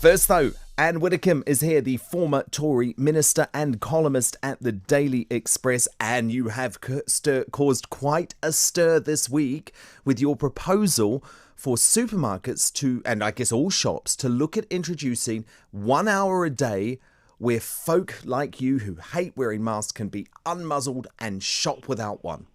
First, though, Ann Widdecombe is here, the former Tory minister and columnist at the Daily Express. And you have caused quite a stir this week with your proposal for supermarkets to, and I guess all shops, to look at introducing 1 hour a day where folk like you who hate wearing masks can be unmuzzled and shop without one.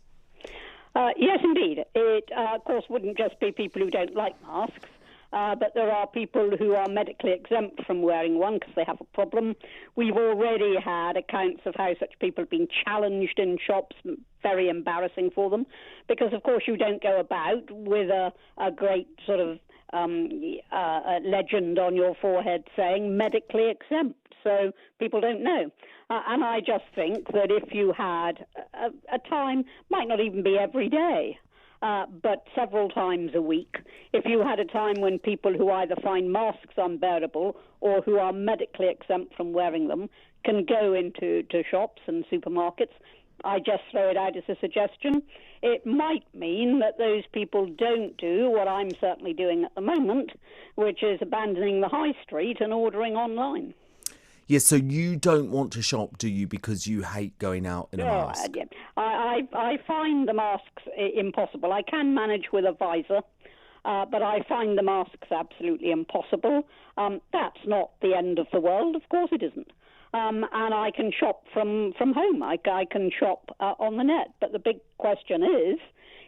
Yes, indeed. It, of course, wouldn't just be people who don't like masks. But there are people who are medically exempt from wearing one because they have a problem. We've already had accounts of how such people have been challenged in shops, very embarrassing for them, because, of course, you don't go about with a great sort of a legend on your forehead saying medically exempt, so people don't know. And I just think that if you had a time, might not even be every day, but several times a week, if you had a time when people who either find masks unbearable or who are medically exempt from wearing them can go into shops and supermarkets, I just throw it out as a suggestion. It might mean that those people don't do what I'm certainly doing at the moment, which is abandoning the high street and ordering online. Yes, so you don't want to shop, do you, because you hate going out in a mask? I find the masks impossible. I can manage with a visor, but I find the masks absolutely impossible. That's not the end of the world. Of course it isn't. And I can shop from home. I can shop on the net. But the big question is,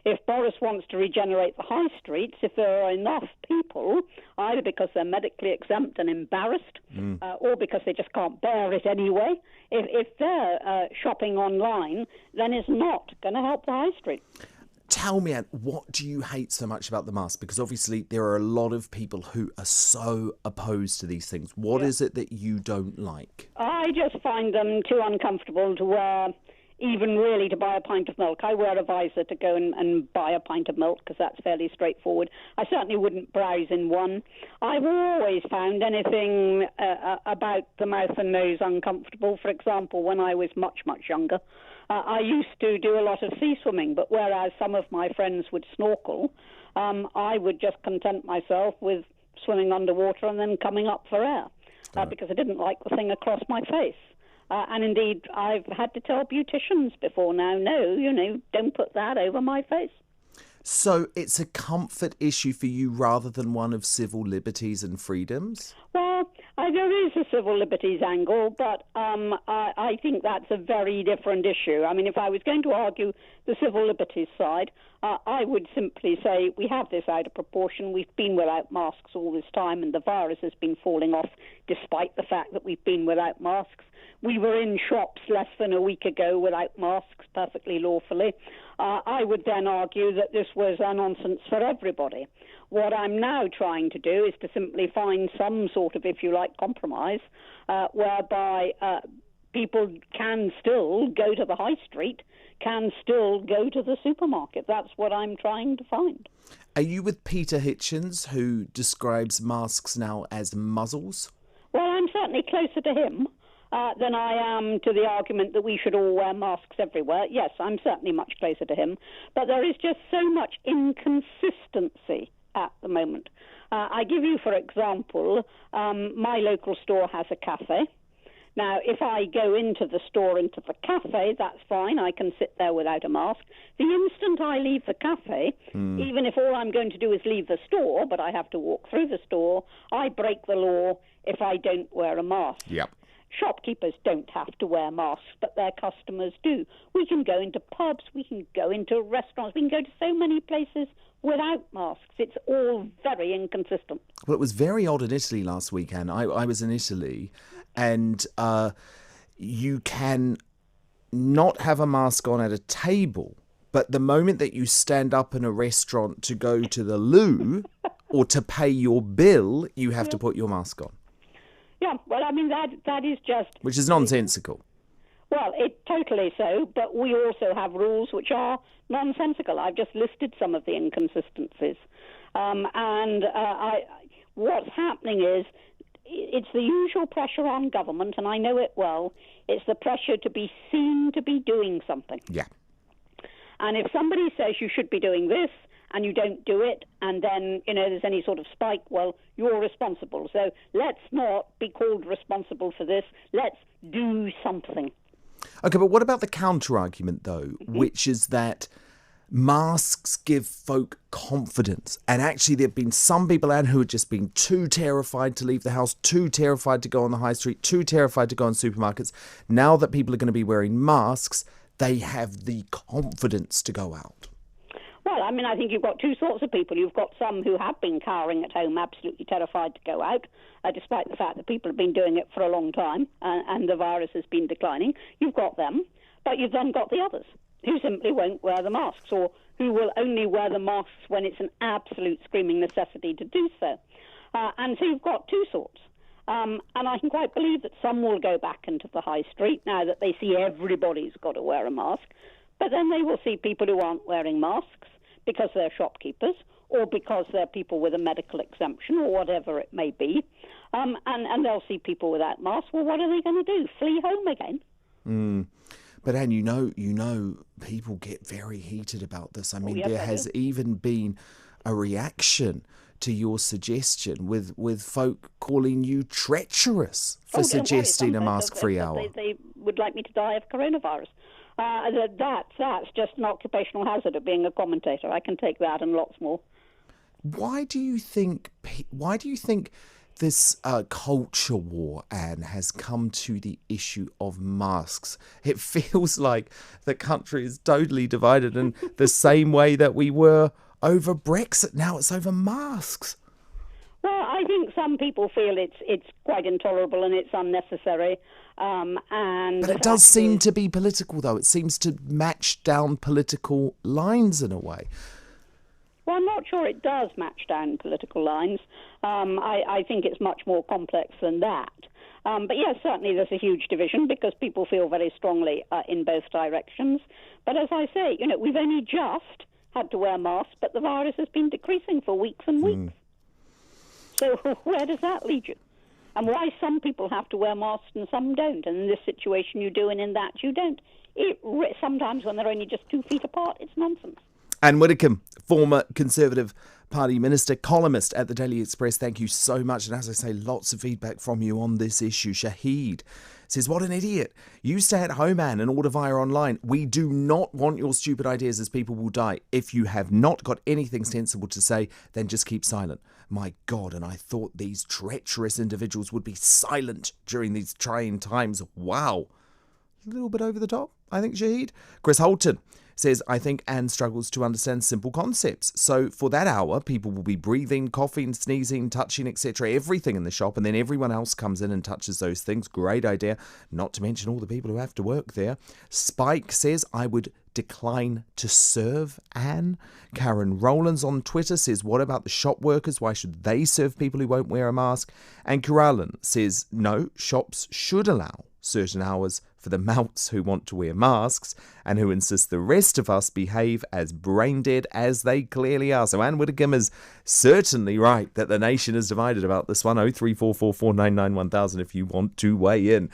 if Boris wants to regenerate the high streets, if there are enough people, either because they're medically exempt and embarrassed, or because they just can't bear it anyway, if they're shopping online, then it's not going to help the high street. Tell me, Anne, what do you hate so much about the mask? Because obviously there are a lot of people who are so opposed to these things. What is it that you don't like? I just find them too uncomfortable to wear, even really to buy a pint of milk. I wear a visor to go and buy a pint of milk because that's fairly straightforward. I certainly wouldn't browse in one. I've always found anything about the mouth and nose uncomfortable. For example, when I was much, much younger, I used to do a lot of sea swimming, but whereas some of my friends would snorkel, I would just content myself with swimming underwater and then coming up for air because I didn't like the thing across my face. And indeed, I've had to tell beauticians before now, no, don't put that over my face. So it's a comfort issue for you rather than one of civil liberties and freedoms? Well, there is a civil liberties angle, but I think that's a very different issue. I mean, if I was going to argue the civil liberties side, I would simply say we have this out of proportion. We've been without masks all this time, and the virus has been falling off despite the fact that we've been without masks. We were in shops less than a week ago without masks, perfectly lawfully. I would then argue that this was a nonsense for everybody. What I'm now trying to do is to simply find some sort of, if you like, compromise, whereby people can still go to the high street, can still go to the supermarket. That's what I'm trying to find. Are you with Peter Hitchens, who describes masks now as muzzles? Well, I'm certainly closer to him than I am to the argument that we should all wear masks everywhere. Yes, I'm certainly much closer to him. But there is just so much inconsistency at the moment. I give you, for example, my local store has a cafe. Now, if I go into the store, into the cafe, that's fine. I can sit there without a mask. The instant I leave the cafe, even if all I'm going to do is leave the store, but I have to walk through the store, I break the law if I don't wear a mask. Yep. Shopkeepers don't have to wear masks, but their customers do. We can go into pubs, we can go into restaurants, we can go to so many places without masks. It's all very inconsistent. Well, it was very odd in Italy last weekend. I was in Italy, and you can not have a mask on at a table, but the moment that you stand up in a restaurant to go to the loo or to pay your bill, you have to put your mask on. Yeah, well, I mean, that is just... Which is nonsensical. Well, it totally so, but we also have rules which are nonsensical. I've just listed some of the inconsistencies. What's happening is it's the usual pressure on government, and I know it well. It's the pressure to be seen to be doing something. Yeah. And if somebody says you should be doing this, and you don't do it, and then, there's any sort of spike, well, you're responsible. So let's not be called responsible for this. Let's do something. Okay, but what about the counter-argument, though, which is that masks give folk confidence. And actually, there have been some people out who have just been too terrified to leave the house, too terrified to go on the high street, too terrified to go in supermarkets. Now that people are going to be wearing masks, they have the confidence to go out. Well, I think you've got two sorts of people. You've got some who have been cowering at home, absolutely terrified to go out, despite the fact that people have been doing it for a long time and the virus has been declining. You've got them, but you've then got the others who simply won't wear the masks, or who will only wear the masks when it's an absolute screaming necessity to do so. And so you've got two sorts. And I can quite believe that some will go back into the high street now that they see everybody's got to wear a mask. But then they will see people who aren't wearing masks because they're shopkeepers or because they're people with a medical exemption or whatever it may be. And they'll see people without masks. Well, what are they going to do? Flee home again? But Anne, you know, people get very heated about this. I mean, yes, there has even been a reaction to your suggestion with folk calling you treacherous for suggesting a mask-free hour. They would like me to die of coronavirus. That's just an occupational hazard of being a commentator. I can take that and lots more. Why do you think this culture war, Anne, has come to the issue of masks? It feels like the country is totally divided in the same way that we were over Brexit. Now it's over masks. Well, I think some people feel it's quite intolerable and it's unnecessary. But it does seem to be political, though. It seems to match down political lines in a way. Well, I'm not sure it does match down political lines. I think it's much more complex than that. But yes, certainly there's a huge division because people feel very strongly in both directions. But as I say, we've only just had to wear masks, but the virus has been decreasing for weeks and weeks. So where does that lead you? And why some people have to wear masks and some don't? And in this situation you do, and in that you don't. Sometimes when they're only just 2 feet apart, it's nonsense. Ann Widdecombe, former Conservative Party Minister, columnist at the Daily Express, thank you so much. And as I say, lots of feedback from you on this issue. Shahid says, what an idiot. You stay at home, Anne, and order via online. We do not want your stupid ideas as people will die. If you have not got anything sensible to say, then just keep silent. My God, and I thought these treacherous individuals would be silent during these trying times. Wow. A little bit over the top, I think, Shahid. Chris Holton says, I think Anne struggles to understand simple concepts. So for that hour, people will be breathing, coughing, sneezing, touching, etc., everything in the shop, and then everyone else comes in and touches those things. Great idea. Not to mention all the people who have to work there. Spike says, I would decline to serve Anne. Karen Rowlands on Twitter says, what about the shop workers? Why should they serve people who won't wear a mask? And Karalan says, no, shops should allow certain hours for the mouts who want to wear masks and who insist the rest of us behave as brain dead as they clearly are. So Ann Widdecombe is certainly right that the nation is divided about this one. 03444991000 if you want to weigh in.